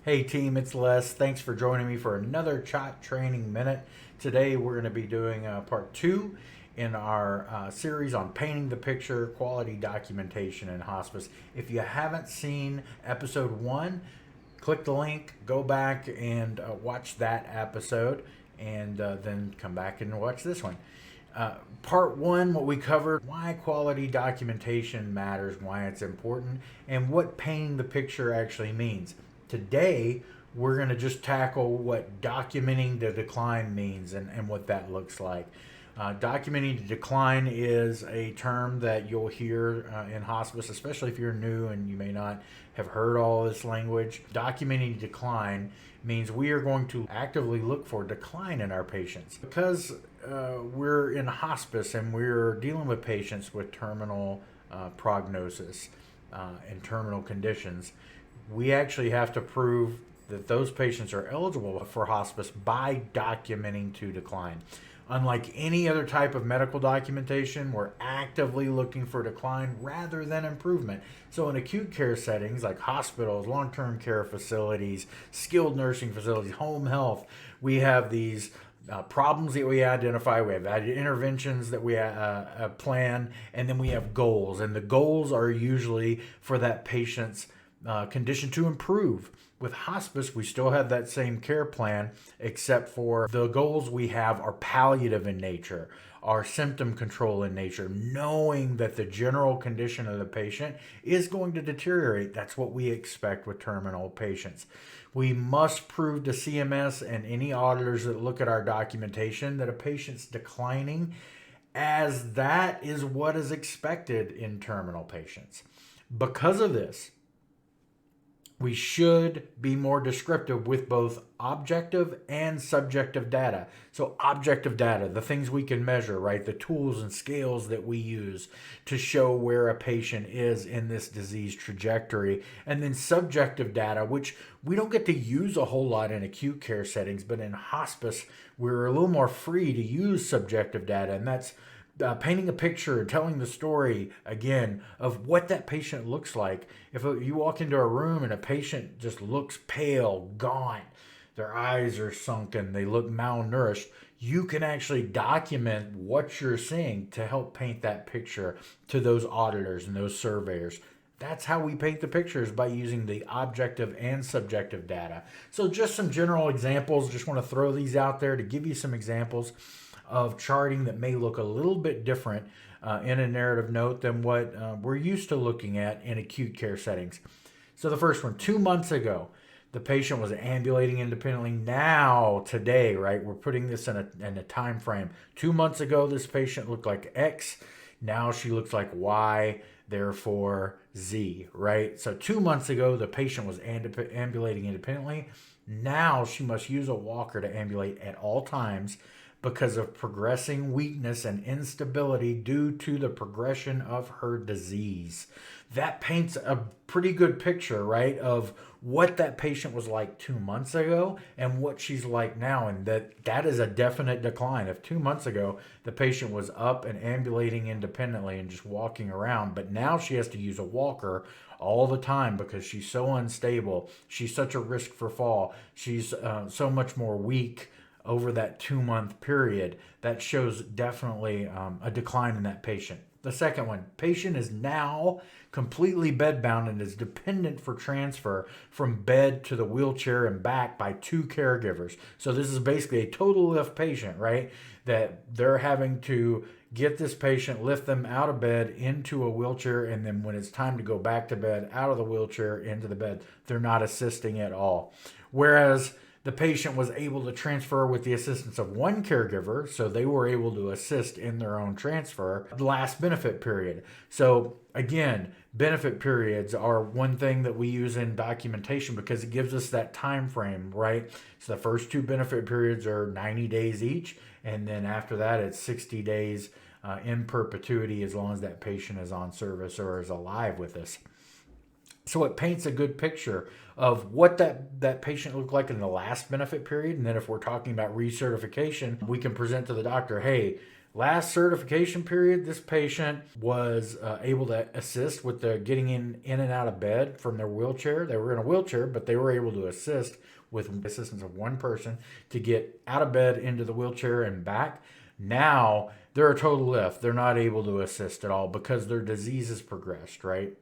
Hey team, it's Les. Thanks for joining me for another CHOT training minute. Today we're going to be doing part two in our series on painting the picture, quality documentation in hospice. If you haven't seen episode one, click the link, go back and watch that episode, and then come back and watch this one. Part one, what we covered, why quality documentation matters, why it's important, and what painting the picture actually means. Today, we're going to just tackle what documenting the decline means and what that looks like. Documenting the decline is a term that you'll hear in hospice, especially if you're new and you may not have heard all this language. Documenting decline means we are going to actively look for decline in our patients. Because we're in hospice and we're dealing with patients with terminal prognosis and terminal conditions, we actually have to prove that those patients are eligible for hospice by documenting to decline. Unlike any other type of medical documentation, we're actively looking for decline rather than improvement. So in acute care settings like hospitals, long-term care facilities, skilled nursing facilities, home health, we have these problems that we identify, we have interventions that we plan, and then we have goals. And the goals are usually for that patient's condition to improve. With hospice, we still have that same care plan, except for the goals we have are palliative in nature, are symptom control in nature, knowing that the general condition of the patient is going to deteriorate. That's what we expect with terminal patients. We must prove to CMS and any auditors that look at our documentation that a patient's declining, as that is what is expected in terminal patients. Because of this, we should be more descriptive with both objective and subjective data. So objective data, the things we can measure, right? The tools and scales that we use to show where a patient is in this disease trajectory. And then subjective data, which we don't get to use a whole lot in acute care settings, but in hospice, we're a little more free to use subjective data. And that's painting a picture and telling the story again of what that patient looks like. If you walk into a room and a patient just looks pale, gaunt, their eyes are sunken, they look malnourished, you can actually document what you're seeing to help paint that picture to those auditors and those surveyors. That's how we paint the pictures, by using the objective and subjective data. So just some general examples. Just want to throw these out there to give you some examples of charting that may look a little bit different in a narrative note than what we're used to looking at in acute care settings. So the first one, 2 months ago, the patient was ambulating independently. Now, today, right, we're putting this in a time frame. 2 months ago, this patient looked like X. Now she looks like Y, therefore Z, right? So 2 months ago, the patient was ambulating independently. Now she must use a walker to ambulate at all times because of progressing weakness and instability due to the progression of her disease. That paints a pretty good picture, right, of what that patient was like 2 months ago and what she's like now. And that is a definite decline. If 2 months ago the patient was up and ambulating independently and just walking around, but now she has to use a walker all the time because she's so unstable, she's such a risk for fall, she's so much more weak over that 2 month period, that shows definitely a decline in that patient. The second one, patient is now completely bedbound and is dependent for transfer from bed to the wheelchair and back by 2 caregivers. So this is basically a total lift patient, right? That they're having to get this patient, lift them out of bed into a wheelchair, and then when it's time to go back to bed, out of the wheelchair into the bed, they're not assisting at all. Whereas the patient was able to transfer with the assistance of 1 caregiver, so they were able to assist in their own transfer. The last benefit period. So again, benefit periods are one thing that we use in documentation because it gives us that time frame, right? So the first 2 benefit periods are 90 days each, and then after that it's 60 days in perpetuity as long as that patient is on service or is alive with us. So it paints a good picture of what that patient looked like in the last benefit period. And then if we're talking about recertification, we can present to the doctor, hey, Last certification period, this patient was able to assist with the getting in and out of bed from their wheelchair. They were in a wheelchair, but they were able to assist with the assistance of one person to get out of bed into the wheelchair and back. Now they're a total lift. They're not able to assist at all because their disease has progressed, right?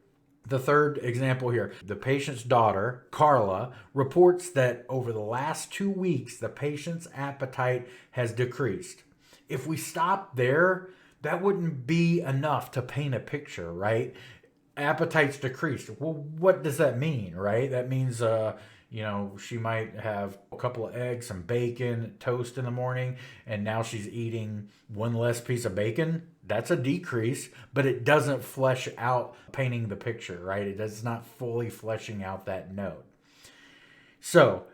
The third example here, the patient's daughter, Carla, reports that over the last 2 weeks, the patient's appetite has decreased. If we stop there, that wouldn't be enough to paint a picture, right? Appetite's decreased. Well, what does that mean, right? That means, she might have a couple of eggs, some bacon, toast in the morning, and now she's eating one less piece of bacon. That's a decrease, but it doesn't flesh out painting the picture, right? It does not fully fleshing out that note. So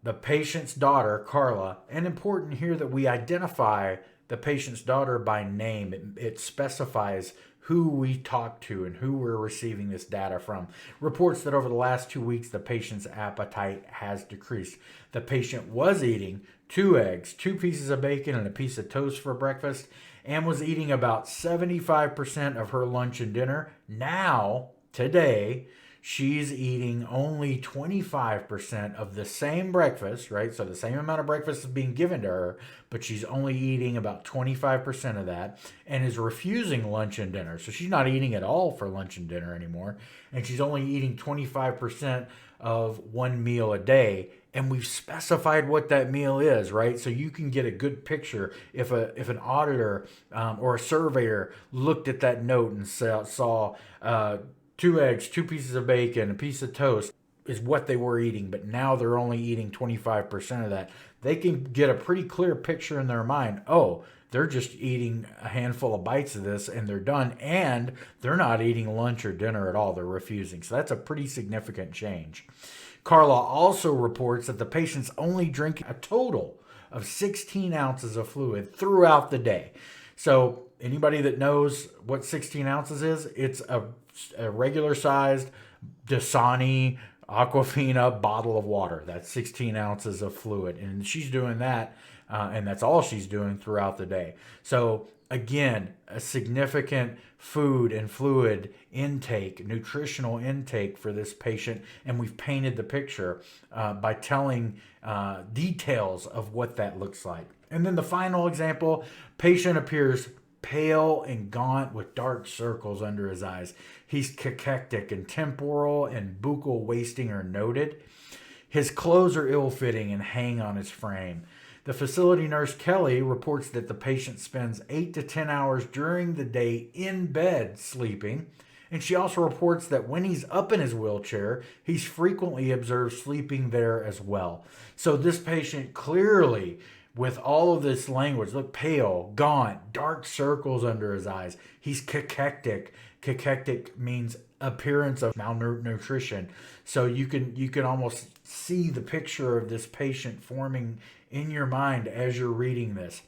the patient's daughter, Carla, and important here that we identify the patient's daughter by name. It specifies who we talk to and who we're receiving this data from. Reports that over the last 2 weeks, the patient's appetite has decreased. The patient was eating 2 eggs, 2 pieces of bacon, and a piece of toast for breakfast, and was eating about 75% of her lunch and dinner. Now, today, she's eating only 25% of the same breakfast, right? So the same amount of breakfast is being given to her, but she's only eating about 25% of that and is refusing lunch and dinner. So she's not eating at all for lunch and dinner anymore. And she's only eating 25% of one meal a day. And we've specified what that meal is, right? So you can get a good picture if an auditor or a surveyor looked at that note and saw 2 eggs, 2 pieces of bacon, a piece of toast is what they were eating, but now they're only eating 25% of that. They can get a pretty clear picture in their mind. Oh, they're just eating a handful of bites of this and they're done, and they're not eating lunch or dinner at all. They're refusing. So that's a pretty significant change. Carla also reports that the patient's only drinking a total of 16 ounces of fluid throughout the day. So anybody that knows what 16 ounces is, it's a regular sized Dasani Aquafina bottle of water. That's 16 ounces of fluid. And she's doing that, and that's all she's doing throughout the day. So again, a significant food and fluid intake, nutritional intake for this patient. And we've painted the picture by telling details of what that looks like. And then the final example, patient appears pale and gaunt with dark circles under his eyes. He's cachectic, and temporal and buccal wasting are noted. His clothes are ill-fitting and hang on his frame. The facility nurse, Kelly, reports that the patient spends 8 to 10 hours during the day in bed sleeping. And she also reports that when he's up in his wheelchair, he's frequently observed sleeping there as well. So this patient clearly, with all of this language, look, pale, gaunt, dark circles under his eyes. He's cachectic. Cachectic means appearance of malnutrition. So you can almost see the picture of this patient forming in your mind as you're reading this.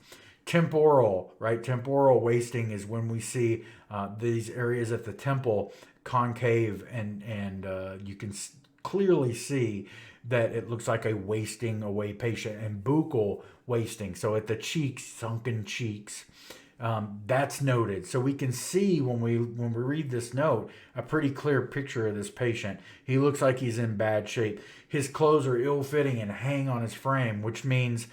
Temporal, right? Temporal wasting is when we see these areas at the temple concave, and you can clearly see that it looks like a wasting away patient. And buccal wasting, so at the cheeks, sunken cheeks, that's noted. So we can see when we read this note a pretty clear picture of this patient. He looks like he's in bad shape. His clothes are ill-fitting and hang on his frame, which means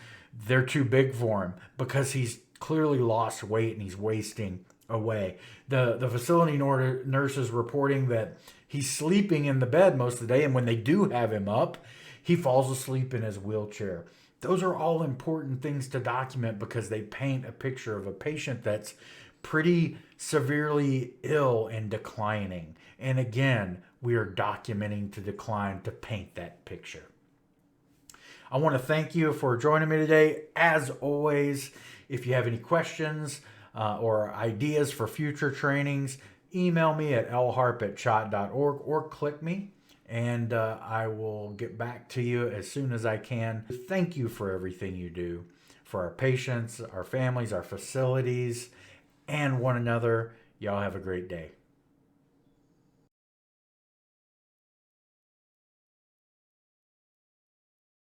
they're too big for him because he's clearly lost weight and he's wasting away. The facility nurse is reporting that he's sleeping in the bed most of the day, and when they do have him up, he falls asleep in his wheelchair. Those are all important things to document because they paint a picture of a patient that's pretty severely ill and declining. And again, we are documenting to decline to paint that picture. I want to thank you for joining me today. As always, if you have any questions or ideas for future trainings, email me at lharp@chot.org or click me, and I will get back to you as soon as I can. Thank you for everything you do for our patients, our families, our facilities, and one another. Y'all have a great day.